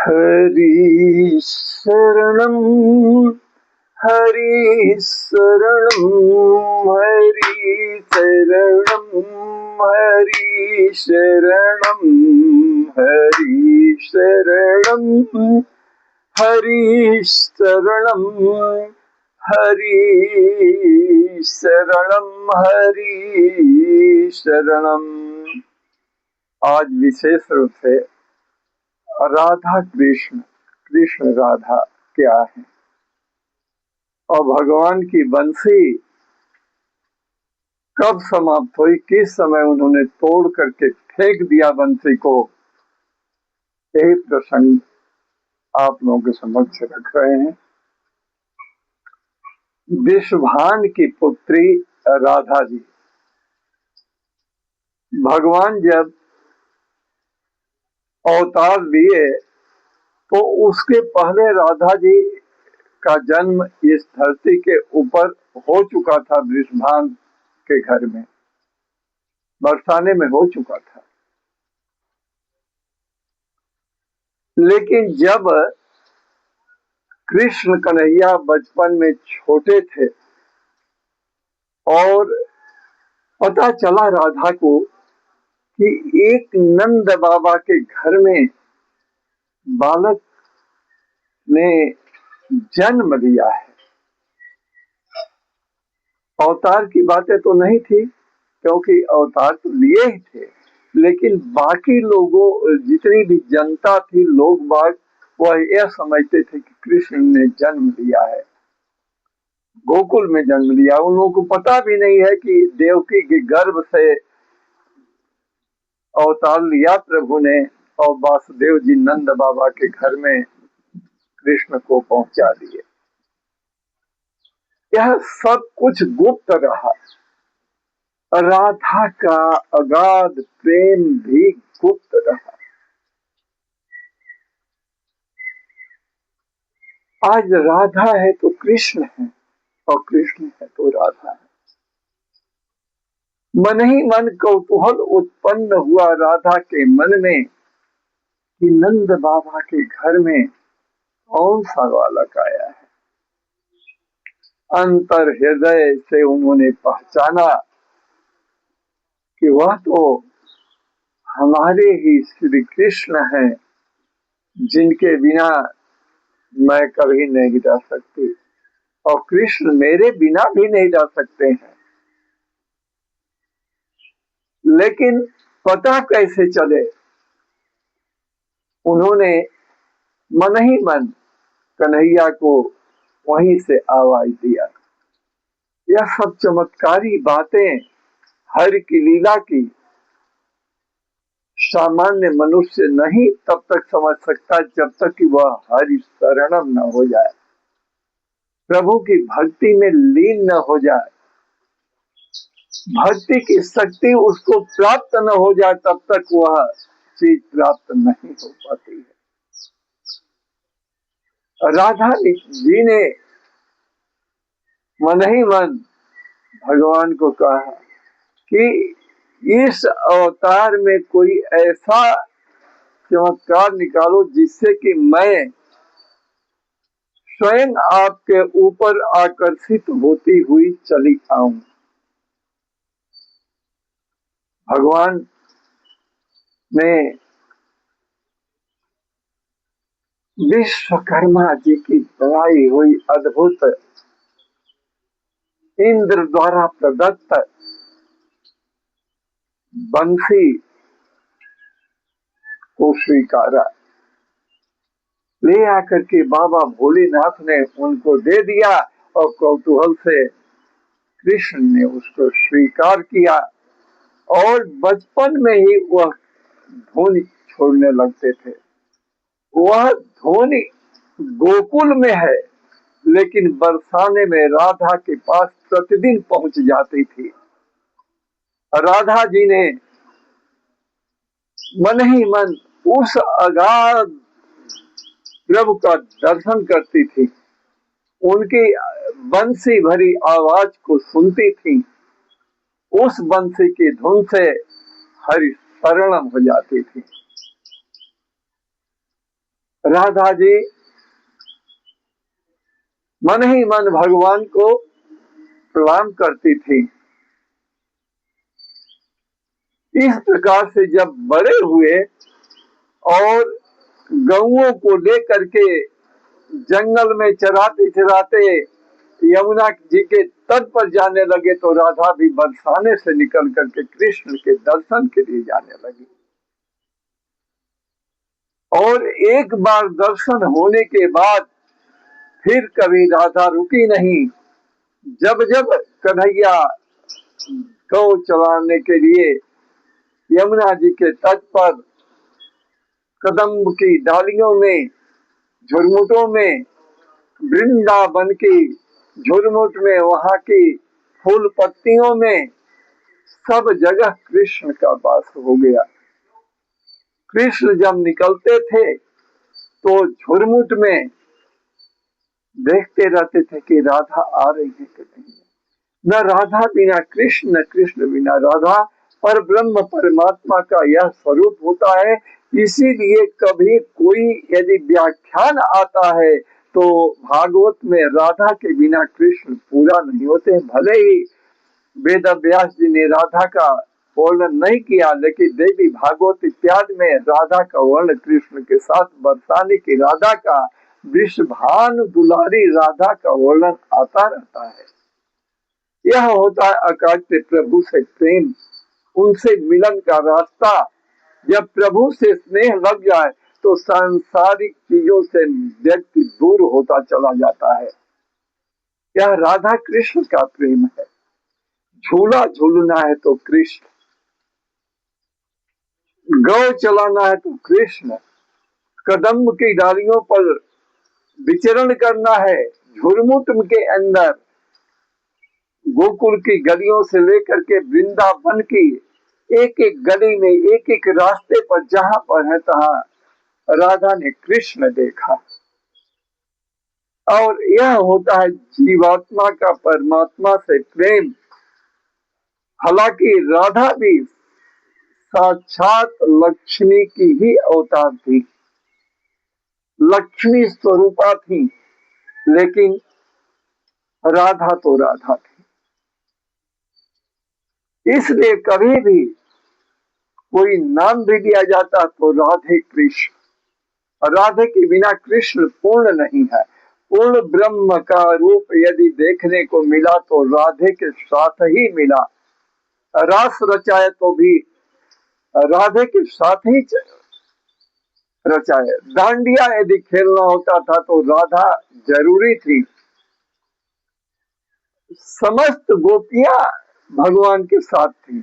हरि शरणं हरि शरणं हरि शरणं हरि शरणं हरि शरणं हरि शरणं हरि शरणं हरि शरणं। आज विशेष रूप से राधा कृष्ण, कृष्ण राधा क्या है और भगवान की बंसी कब समाप्त हुई, किस समय उन्होंने तोड़ करके फेंक दिया बंसी को, यही प्रसंग आप लोगों के समक्ष रख रहे हैं। विश्वभान की पुत्री राधा जी, भगवान जब अवतार लिए तो उसके पहले राधा जी का जन्म इस धरती के ऊपर हो चुका था, वृषभान के घर में, बरसाने में हो चुका था। लेकिन जब कृष्ण कन्हैया बचपन में छोटे थे और पता चला राधा को कि एक नंद बाबा के घर में बालक ने जन्म लिया है, अवतार की बातें तो नहीं थी क्योंकि अवतार तो लिए ही थे, लेकिन बाकी लोगों, जितनी भी जनता थी, लोग बाग, वह यह समझते थे कि कृष्ण ने जन्म लिया है, गोकुल में जन्म लिया। उन लोगों को पता भी नहीं है कि देवकी के गर्भ से अवतार लिया प्रभु ने और वासुदेव जी नंद बाबा के घर में कृष्ण को पहुंचा दिए। यह सब कुछ गुप्त रहा। राधा का अगाध प्रेम भी गुप्त रहा। आज राधा है तो कृष्ण है और कृष्ण है तो राधा है। मन ही मन कौतूहल उत्पन्न हुआ राधा के मन में कि नंद बाबा के घर में कौन सा बालक आया है। अंतर हृदय से उन्होंने पहचाना कि वह तो हमारे ही श्री कृष्ण हैं, जिनके बिना मैं कभी नहीं रह सकती और कृष्ण मेरे बिना भी नहीं रह सकते हैं। लेकिन पता कैसे चले, उन्होंने मन ही मन कन्हैया को वहीं से आवाज दिया। यह सब चमत्कारी बातें हरि की लीला की सामान्य मनुष्य नहीं तब तक समझ सकता जब तक कि वह हरि शरणम न हो जाए, प्रभु की भक्ति में लीन न हो जाए, भक्ति की शक्ति उसको प्राप्त न हो जाए, तब तक वह चीज प्राप्त नहीं हो पाती है। राधा जी ने मन ही मन भगवान को कहा कि इस अवतार में कोई ऐसा चमत्कार निकालो जिससे कि मैं स्वयं आपके ऊपर आकर्षित होती हुई चली आऊं। भगवान ने विश्वकर्मा जी की बनाई हुई अद्भुत इंद्र द्वारा प्रदत्त बंसी को स्वीकारा, ले आकर के बाबा भोलेनाथ ने उनको दे दिया और कौतूहल से कृष्ण ने उसको स्वीकार किया और बचपन में ही वह ध्वनि छोड़ने लगते थे। वह ध्वनि गोकुल में है, लेकिन बरसाने में राधा के पास प्रतिदिन पहुंच जाती थी। राधा जी ने मन ही मन उस अगाध प्रभु का दर्शन करती थी, उनकी बंसी भरी आवाज को सुनती थी, उस बंसी की धुन से हरि शरणम हो जाती थी। राधा जी मन ही मन भगवान को प्रणाम करती थी। इस प्रकार से जब बड़े हुए और गौओं को लेकर के जंगल में चराते चराते यमुना जी के तट पर जाने लगे तो राधा भी बरसाने से निकल करके कृष्ण के दर्शन के लिए जाने लगी। और एक बार दर्शन होने के बाद फिर कभी राधा रुकी नहीं। जब जब कन्हैया गौ चराने के लिए यमुना जी के तट पर कदम्ब की डालियों में, झुरमुटों में, वृंदावन की झुरमुट में, वहां की फूल पत्तियों में सब जगह कृष्ण का वास हो गया। कृष्ण जब निकलते थे तो झुरमुट में देखते रहते थे कि राधा आ रही है कि नहीं। न राधा बिना कृष्ण, न कृष्ण बिना राधा। पर ब्रह्म परमात्मा का यह स्वरूप होता है। इसीलिए कभी कोई यदि व्याख्यान आता है तो भागवत में राधा के बिना कृष्ण पूरा नहीं होते। भले ही वेद व्यास जी ने राधा का वर्णन नहीं किया, लेकिन देवी भागवत इत्यादि में राधा का वर्णन कृष्ण के साथ बरसाने की राधा का, वृषभानु दुलारी राधा का वर्णन आता रहता है। यह होता है अकाट्य प्रभु से प्रेम, उनसे मिलन का रास्ता। जब प्रभु से स्नेह लग जाए तो सांसारिक चीजों से व्यक्ति दूर होता चला जाता है। यह राधा कृष्ण का प्रेम है। झूला झूलना है तो कृष्ण, गौ चलाना है तो कृष्ण, कदम्ब की डालियों पर विचरण करना है, झुरमुट के अंदर गोकुल की गलियों से लेकर के वृंदावन की एक एक गली में, एक एक रास्ते पर जहां पर है तहां राधा ने कृष्ण देखा। और यह होता है जीवात्मा का परमात्मा से प्रेम। हालांकि राधा भी साक्षात लक्ष्मी की ही अवतार थी, लक्ष्मी स्वरूपा थी, लेकिन राधा तो राधा थी। इसलिए कभी भी कोई नाम भी दिया जाता तो राधे कृष्ण, राधे के बिना कृष्ण पूर्ण नहीं है। पूर्ण ब्रह्म का रूप यदि देखने को मिला तो राधे के साथ ही मिला। रास रचाए तो भी राधे के साथ ही रचाए। डांडिया यदि खेलना होता था तो राधा जरूरी थी। समस्त गोपियां भगवान के साथ थी,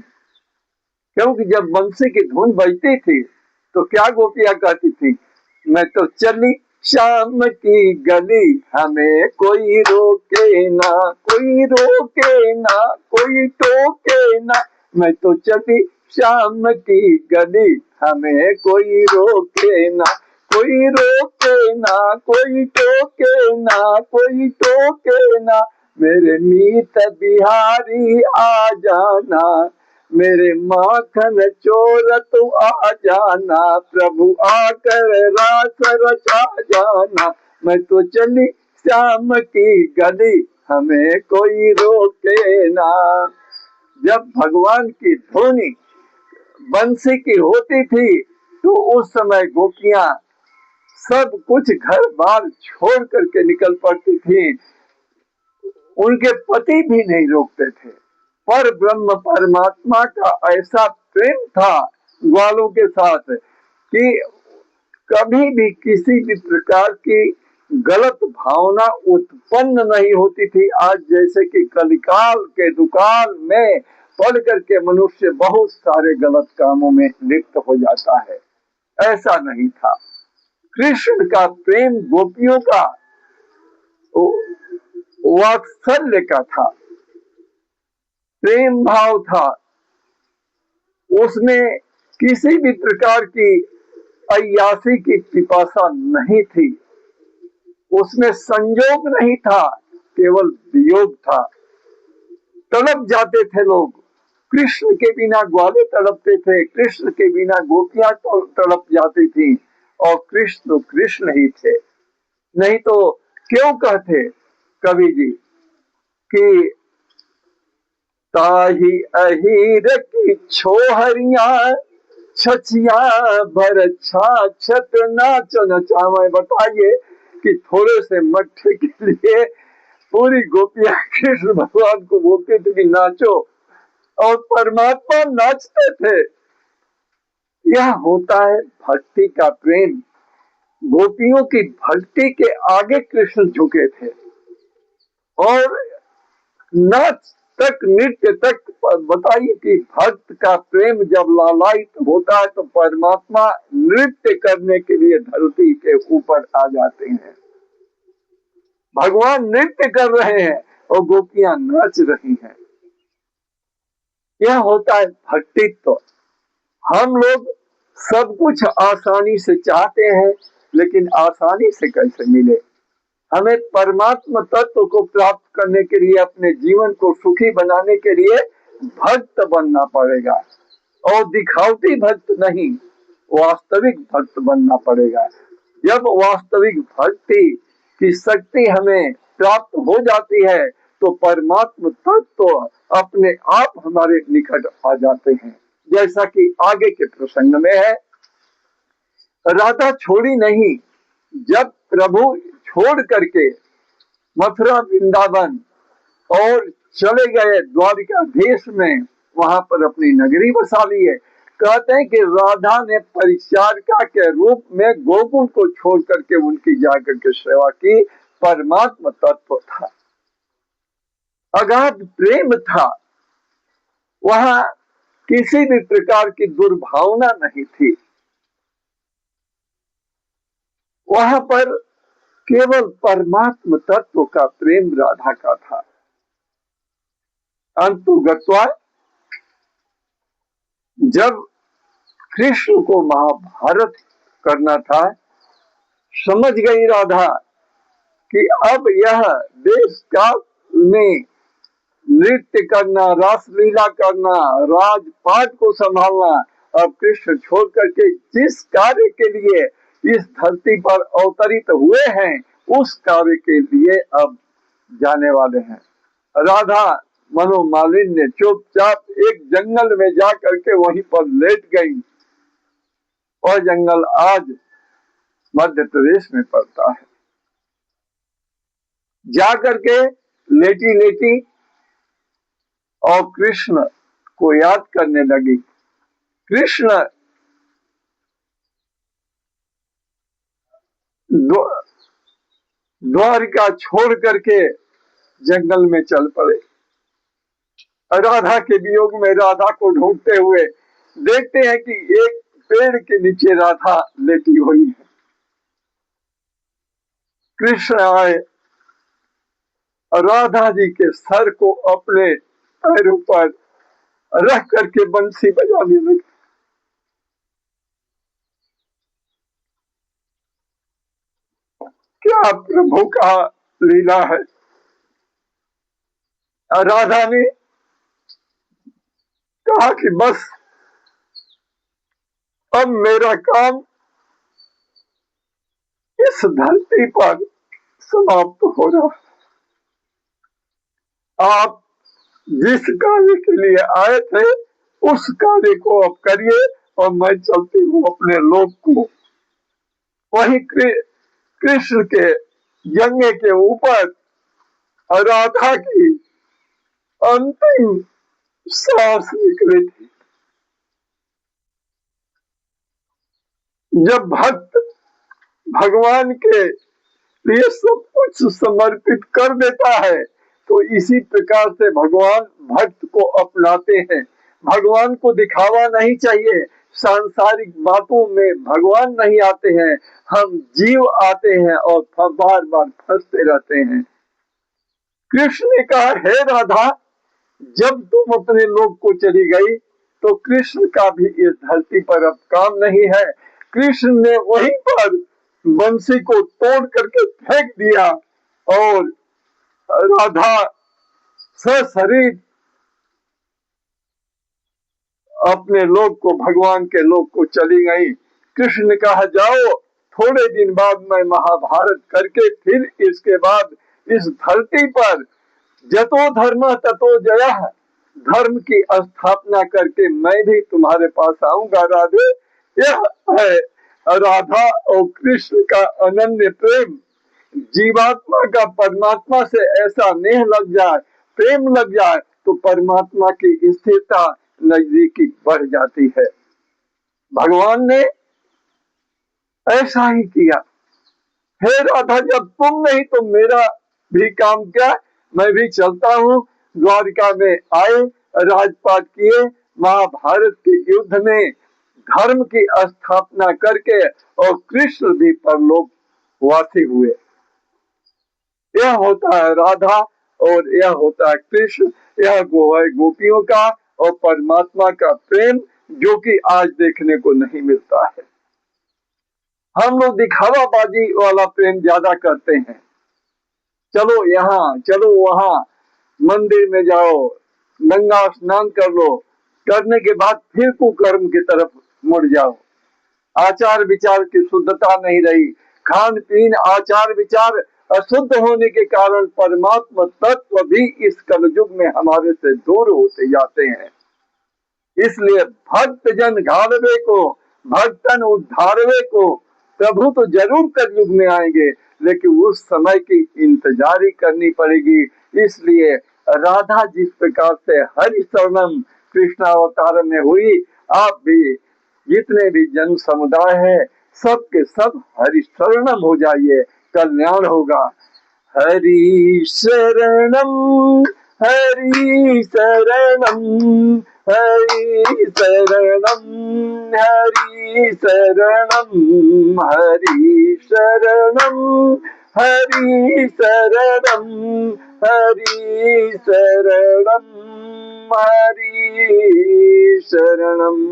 क्योंकि जब बंसी की धुन बजती थी तो क्या गोपियां कहती थी, मैं तो चली शाम की गली, हमें कोई रोके ना, कोई रोके ना, कोई टोके ना। मैं तो चली शाम की गली, हमें कोई रोके ना, कोई रोके ना, कोई टोके ना, कोई टोके ना। मेरे मीत बिहारी आ जाना, मेरे माखन चोर तू आ जाना, प्रभु आकर रास रचा जाना। मैं तो चली श्याम की गली, हमें कोई रोके ना। जब भगवान की धुनी बंसी की होती थी तो उस समय गोपियां सब कुछ घर बार छोड़ करके निकल पड़ती थी। उनके पति भी नहीं रोकते थे। पर ब्रह्म परमात्मा का ऐसा प्रेम था ग्वालों के साथ कि कभी भी किसी भी प्रकार की गलत भावना उत्पन्न नहीं होती थी। आज जैसे कि कलिकाल के दुकाल में पढ़ करके मनुष्य बहुत सारे गलत कामों में लिप्त हो जाता है, ऐसा नहीं था। कृष्ण का प्रेम गोपियों का वात्सल्य का था, प्रेम भाव था। उसमें किसी भी प्रकार की अय्यासी की पिपासा नहीं थी, उसमें संयोग नहीं था, केवल वियोग था। तड़प जाते थे लोग, कृष्ण के बिना ग्वाले तड़पते थे, कृष्ण के बिना गोपियां तो तड़प जाती थी। और कृष्ण कृष्ण ही थे। नहीं तो क्यों कहते कवि जी कि ताही अहीर की छोहरिया छछिया भर छाछत नाचो नचावे। बताइए कि थोड़े से मट्ठे के लिए पूरी गोपियां कृष्ण भगवान को बोलते थे कि नाचो, और परमात्मा नाचते थे। यह होता है भक्ति का प्रेम। गोपियों की भक्ति के आगे कृष्ण झुके थे, और नाच तक नृत्य तक। बताइए कि भक्त का प्रेम जब लालायित होता है तो परमात्मा नृत्य करने के लिए धरती के ऊपर आ जाते हैं। भगवान नृत्य कर रहे हैं और गोपियां नाच रही हैं। यह होता है भक्तित्व। हम लोग सब कुछ आसानी से चाहते हैं, लेकिन आसानी से कैसे मिले? हमें परमात्मा तत्व को प्राप्त करने के लिए, अपने जीवन को सुखी बनाने के लिए भक्त बनना पड़ेगा, और दिखावटी भक्त नहीं, वास्तविक भक्त बनना पड़ेगा। जब वास्तविक भक्ति की शक्ति हमें प्राप्त हो जाती है तो परमात्मा तत्व अपने आप हमारे निकट आ जाते हैं। जैसा कि आगे के प्रसंग में है, राधा छोड़ी नहीं। जब प्रभु छोड़ करके मथुरा वृंदावन और चले गए द्वारिका देश में, वहां पर अपनी नगरी बसा ली है। कहते हैं कि राधा ने परिचारिका के रूप में गोकुल को छोड़ करके उनकी जाकर के सेवा की। परमात्मा तत्व था, अगाध प्रेम था, वहां किसी भी प्रकार की दुर्भावना नहीं थी। वहां पर केवल परमात्मा तत्व का प्रेम राधा का था। अंतुगत्वा जब कृष्ण को महाभारत करना था, समझ गई राधा कि अब यह देश काल में नृत्य करना, रासलीला करना, राजपाट को संभालना, अब कृष्ण छोड़ करके जिस कार्य के लिए इस धरती पर अवतरित हुए हैं, उस कार्य के लिए अब जाने वाले हैं। राधा मनोमालिन्य चुपचाप एक जंगल में जा करके वहीं पर लेट गई, और जंगल आज मध्य प्रदेश में पड़ता है। जा करके लेटी लेटी और कृष्ण को याद करने लगी। कृष्ण द्वारिका छोड़ करके जंगल में चल पड़े। राधा के वियोग में राधा को ढूंढते हुए देखते हैं कि एक पेड़ के नीचे राधा लेटी हुई है। कृष्ण आए, राधा जी के सर को अपने पैरों पर रख करके बंसी बजाने लगे। क्या प्रभु का लीला है। राधा ने कहा कि बस अब मेरा काम इस धरती पर समाप्त हो रहा है। आप जिस कार्य के लिए आए थे उस कार्य को अब करिए, और मैं चलती हूँ अपने लोक को। वही कृष्ण के जंगे के ऊपर राधा की अंतिम सांस निकली थी। जब भक्त भगवान के लिए सब कुछ समर्पित कर देता है तो इसी प्रकार से भगवान भक्त को अपनाते हैं। भगवान को दिखावा नहीं चाहिए, सांसारिक बातों में भगवान नहीं आते हैं, हम जीव आते हैं और बार बार फंसते रहते हैं। कृष्ण ने कहा, हे राधा, जब तुम अपने लोक को चली गई तो कृष्ण का भी इस धरती पर अब काम नहीं है। कृष्ण ने वहीं पर बंसी को तोड़ करके फेंक दिया, और राधा सशरीर अपने लोक को, भगवान के लोक को चली गई। कृष्ण ने कहा, जाओ थोड़े दिन बाद मैं महाभारत करके फिर इसके बाद इस धरती पर जतो धर्म ततो जयः, धर्म की स्थापना करके मैं भी तुम्हारे पास आऊंगा राधे। यह है राधा और कृष्ण का अनन्य प्रेम। जीवात्मा का परमात्मा से ऐसा नेह लग जाए, प्रेम लग जाए, तो परमात्मा की स्थिरता नजदीकी बढ़ जाती है। भगवान ने ऐसा ही किया। हे राधा, जब तुम नहीं तो मेरा भी काम क्या, मैं भी चलता हूँ। द्वारिका में आए, राजपाट किए, महाभारत के युद्ध में धर्म की स्थापना करके और कृष्ण भी परलोक वासी हुए। यह होता है राधा और यह होता है कृष्ण। यह है गोपियों का और परमात्मा का प्रेम, जो कि आज देखने को नहीं मिलता है। हम लोग दिखावाबाजी वाला प्रेम ज्यादा करते हैं। चलो यहाँ, चलो वहाँ, मंदिर में जाओ, गंगा स्नान कर लो, करने के बाद फिर कुकर्म की तरफ मुड़ जाओ। आचार विचार की शुद्धता नहीं रही, खान पीन आचार विचार अशुद्ध होने के कारण परमात्मा तत्व भी इस कलयुग में हमारे से दूर होते जाते हैं। इसलिए भक्त जन घालवे को, भक्तन उद्धारवे को, प्रभु तो जरूर कलयुग में आएंगे, लेकिन उस समय की इंतजारी करनी पड़ेगी। इसलिए राधा जिस प्रकार से हरि शरणम कृष्णावतार में हुई, आप भी जितने भी जन समुदाय है, सब के सब हरि शरणम हो जाइए, कल्याण होगा। हरि शरणम, हरि शरणम, हरि शरणम, हरि शरणम, हरि शरणम, हरि शरणम, हरि शरणम, हरि शरणम।